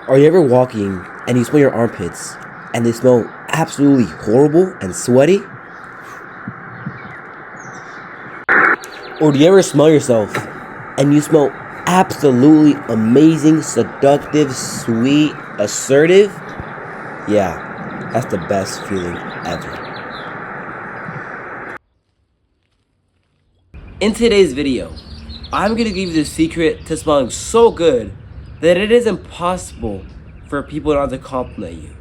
Are you ever walking and you smell your armpits and they smell absolutely horrible and sweaty? Or do you ever smell yourself and you smell absolutely amazing, seductive, sweet, assertive? Yeah, that's the best feeling ever. In today's video, I'm going to give you the secret to smelling so good that it is impossible for people not to compliment you.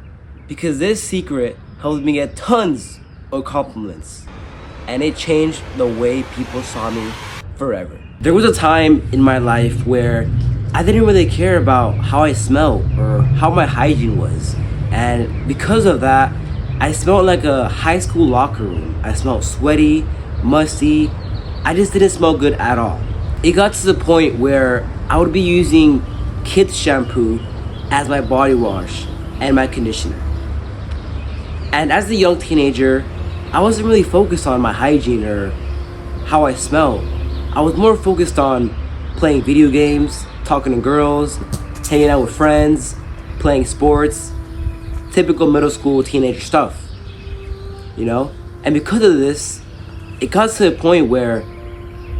Because this secret helped me get tons of compliments. And it changed the way people saw me forever. There was a time in my life where I didn't really care about how I smelled or how my hygiene was. And because of that, I smelled like a high school locker room. I smelled sweaty, musty. I just didn't smell good at all. It got to the point where I would be using kids shampoo as my body wash and my conditioner. And as a young teenager, I wasn't really focused on my hygiene or how I smelled. I was more focused on playing video games, talking to girls, hanging out with friends, playing sports, typical middle school teenager stuff, you know? And because of this, it got to the point where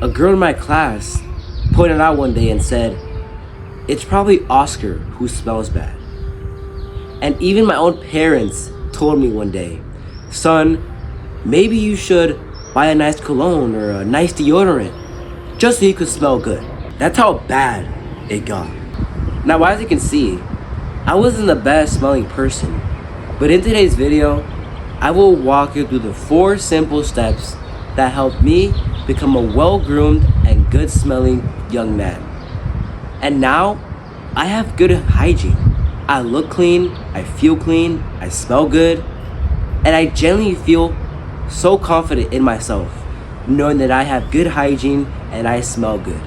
a girl in my class pointed out one day and said, "It's probably Oscar who smells bad." And even my own parents told me one day, "Son, maybe you should buy a nice cologne or a nice deodorant just so you could smell good." That's how bad it got. Now, as you can see, I wasn't the best smelling person, but in today's video, I will walk you through the 4 simple steps that helped me become a well-groomed and good-smelling young man. And now, I have good hygiene. I look clean, I feel clean, I smell good, and I genuinely feel so confident in myself, knowing that I have good hygiene and I smell good.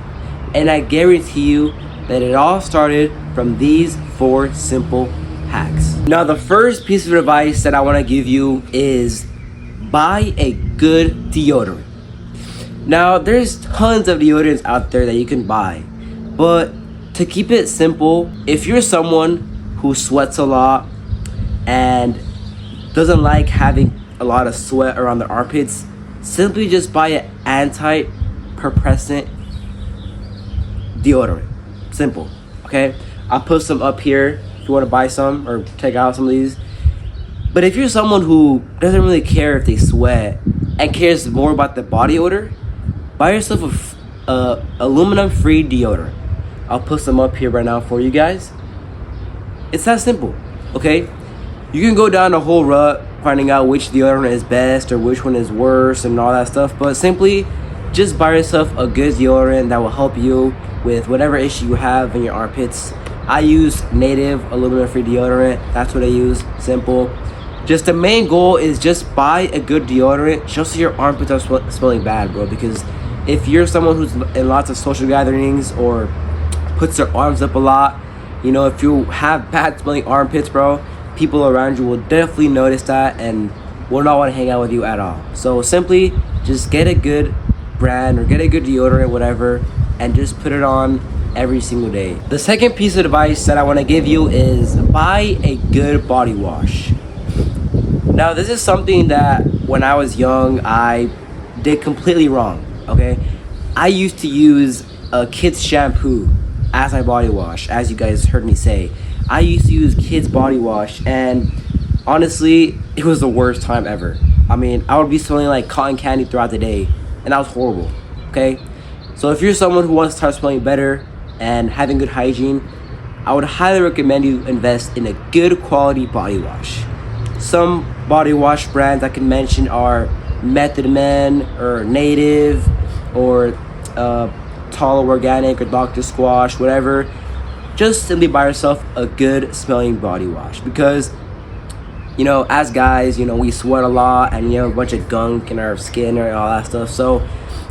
And I guarantee you that it all started from these 4 simple hacks. Now, the first piece of advice that I want to give you is buy a good deodorant. Now, there's tons of deodorants out there that you can buy, but to keep it simple, if you're someone who sweats a lot and doesn't like having a lot of sweat around their armpits, simply just buy an anti-perspirant deodorant. Simple, okay? I'll put some up here if you want to buy some or check out some of these. But if you're someone who doesn't really care if they sweat and cares more about the body odor, buy yourself a aluminum-free deodorant. I'll put some up here right now for you guys. It's that simple, okay? You can go down the whole rut finding out which deodorant is best or which one is worse and all that stuff, but simply just buy yourself a good deodorant that will help you with whatever issue you have in your armpits. I use Native aluminum-free deodorant. That's what I use. Simple. Just the main goal is just buy a good deodorant just so your armpits are smelling bad, bro. Because if you're someone who's in lots of social gatherings or puts their arms up a lot, you know, if you have bad smelling armpits, bro, people around you will definitely notice that and will not want to hang out with you at all. So simply just get a good brand or get a good deodorant, whatever, and just put it on every single day. The second piece of advice that I want to give you is buy a good body wash. Now, this is something that when I was young, I did completely wrong, okay? I used to use a kids shampoo as my body wash, as you guys heard me say. I used to use kids body wash, and honestly, it was the worst time ever. I mean, I would be smelling like cotton candy throughout the day, and that was horrible, okay? So if you're someone who wants to start smelling better and having good hygiene, I would highly recommend you invest in a good quality body wash. Some body wash brands I can mention are Method Men or Native or Tall Organic or Dr. Squash, whatever. Just simply buy yourself a good smelling body wash, because you know, as guys, you know, we sweat a lot and you have a bunch of gunk in our skin and all that stuff. So,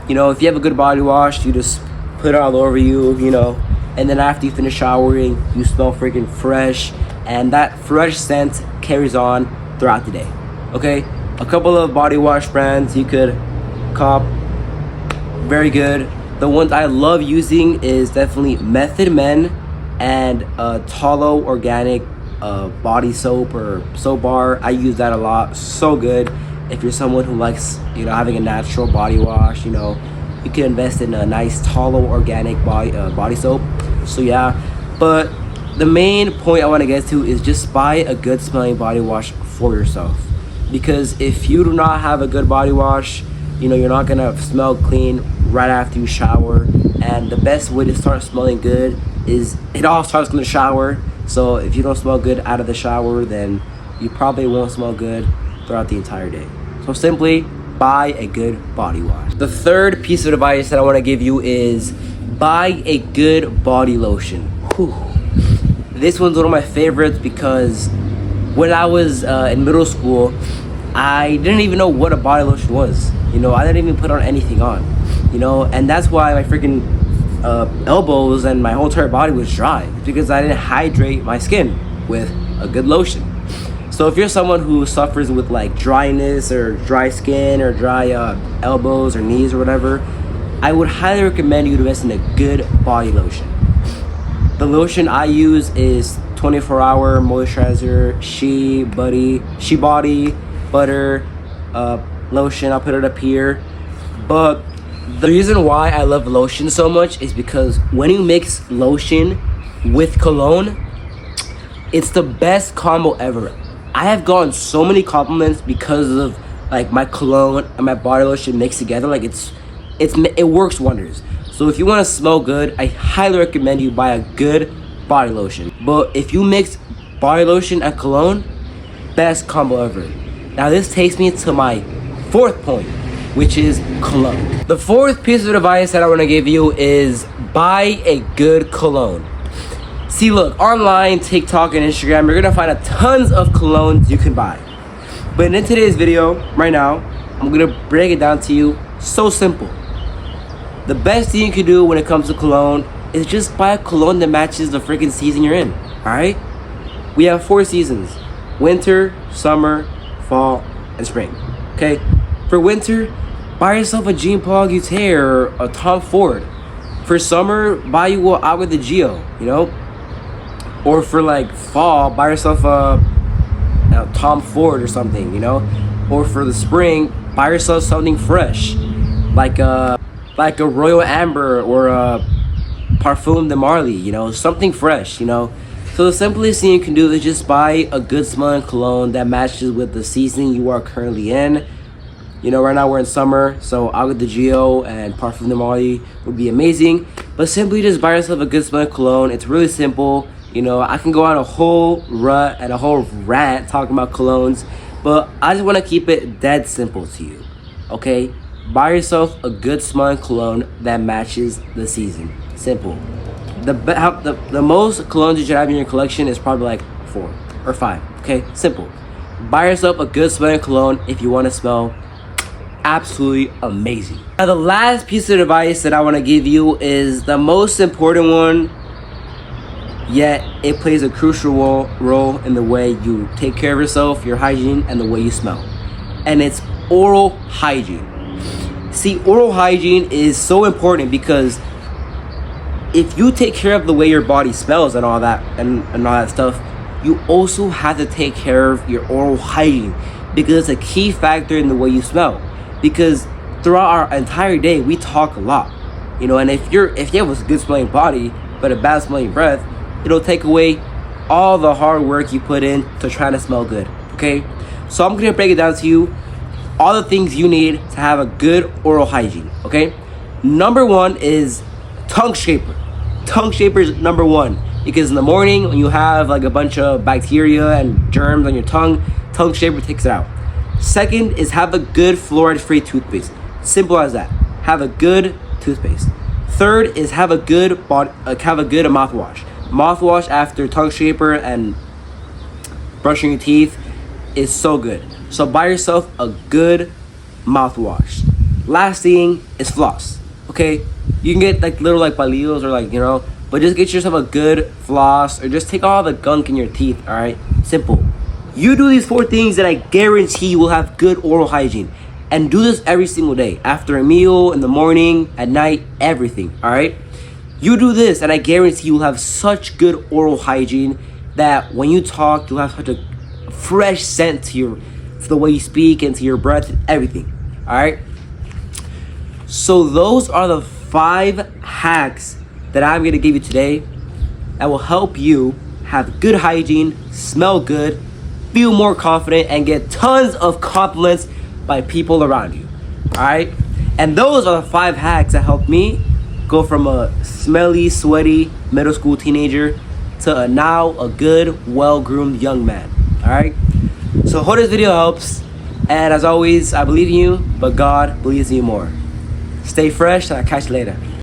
you know, if you have a good body wash, you just put it all over you, you know, and then after you finish showering, you smell freaking fresh, and that fresh scent carries on throughout the day. Okay, a couple of body wash brands you could cop, very good. The ones I love using is definitely Method Men and Talo organic body soap or soap bar. I use that a lot. So good. If you're someone who likes, having a natural body wash, you can invest in a nice Talo organic body soap. So yeah, but the main point I want to get to is just buy a good smelling body wash for yourself. Because if you do not have a good body wash, you're not gonna smell clean right after you shower. And the best way to start smelling good is it all starts in the shower. So if you don't smell good out of the shower, then you probably won't smell good throughout the entire day. So simply buy a good body wash. The third piece of advice that I want to give you is buy a good body lotion. Whew. This one's one of my favorites because when I was in middle school, I didn't even know what a body lotion was. I didn't even put on anything on. And that's why my freaking elbows and my whole entire body was dry, because I didn't hydrate my skin with a good lotion. So if you're someone who suffers with like dryness or dry skin or dry elbows or knees or whatever, I would highly recommend you to invest in a good body lotion. The lotion I use is 24-hour moisturizer, She Body Butter lotion. I'll put it up here. But the reason why I love lotion so much is because when you mix lotion with cologne, it's the best combo ever. I have gotten so many compliments because of like my cologne and my body lotion mixed together. Like it works wonders. So if you want to smell good, I highly recommend you buy a good body lotion. But if you mix body lotion and cologne, best combo ever. Now this takes me to my fourth point, which is cologne. The fourth piece of advice that I want to give you is buy a good cologne. See, look, online, TikTok, and Instagram, you're gonna find tons of colognes you can buy. But in today's video, right now, I'm gonna break it down to you. So simple. The best thing you can do when it comes to cologne is just buy a cologne that matches the freaking season you're in. Alright? We have 4 seasons: winter, summer, fall, and spring. Okay? For winter, buy yourself a Jean Paul Gaultier or a Tom Ford. For summer, buy you a Agua de Gio, Or for like fall, buy yourself a Tom Ford or something, Or for the spring, buy yourself something fresh, like a Royal Amber or a Parfum de Marly, something fresh, So the simplest thing you can do is just buy a good smelling cologne that matches with the season you are currently in. Right now we're in summer, so Agua de Gio and Parfum de Marly would be amazing. But simply just buy yourself a good smelling cologne. It's really simple. I can go on a whole rut and a whole rant talking about colognes, but I just want to keep it dead simple to you, okay? Buy yourself a good smelling cologne that matches the season. Simple. The most colognes you should have in your collection is probably like 4 or 5, okay? Simple. Buy yourself a good smelling cologne if you want to smell absolutely amazing. Now the last piece of advice that I want to give you is the most important one, yet it plays a crucial role in the way you take care of yourself, your hygiene, and the way you smell. And it's oral hygiene. See, oral hygiene is so important because if you take care of the way your body smells and all that and all that stuff, you also have to take care of your oral hygiene, because it's a key factor in the way you smell. Because throughout our entire day, we talk a lot, and if you have a good smelling body but a bad smelling breath, it'll take away all the hard work you put in to try to smell good, okay? So I'm gonna break it down to you, all the things you need to have a good oral hygiene, okay? Number 1 is tongue scraper. Tongue scraper is number 1, because in the morning when you have like a bunch of bacteria and germs on your tongue scraper takes it out. Second is have a good fluoride-free toothpaste. Simple as that. Have a good toothpaste. Third is have a good mouthwash. Mouthwash after tongue scraper and brushing your teeth is so good. So buy yourself a good mouthwash. Last thing is floss. Okay, you can get like little like palillos or but just get yourself a good floss, or just take all the gunk in your teeth. All right, simple. You do these 4 things that I guarantee you will have good oral hygiene. And do this every single day. After a meal, in the morning, at night, everything, all right? You do this, and I guarantee you'll have such good oral hygiene that when you talk, you'll have such a fresh scent to the way you speak and to your breath and everything. All right. So those are the 5 hacks that I'm gonna give you today that will help you have good hygiene, smell good, feel more confident, and get tons of compliments by people around you. All right. And those are the 5 hacks that helped me go from a smelly, sweaty middle school teenager to now a good, well-groomed young man. All right. So hope this video helps. And as always, I believe in you, but God believes in you more. Stay fresh, and I'll catch you later.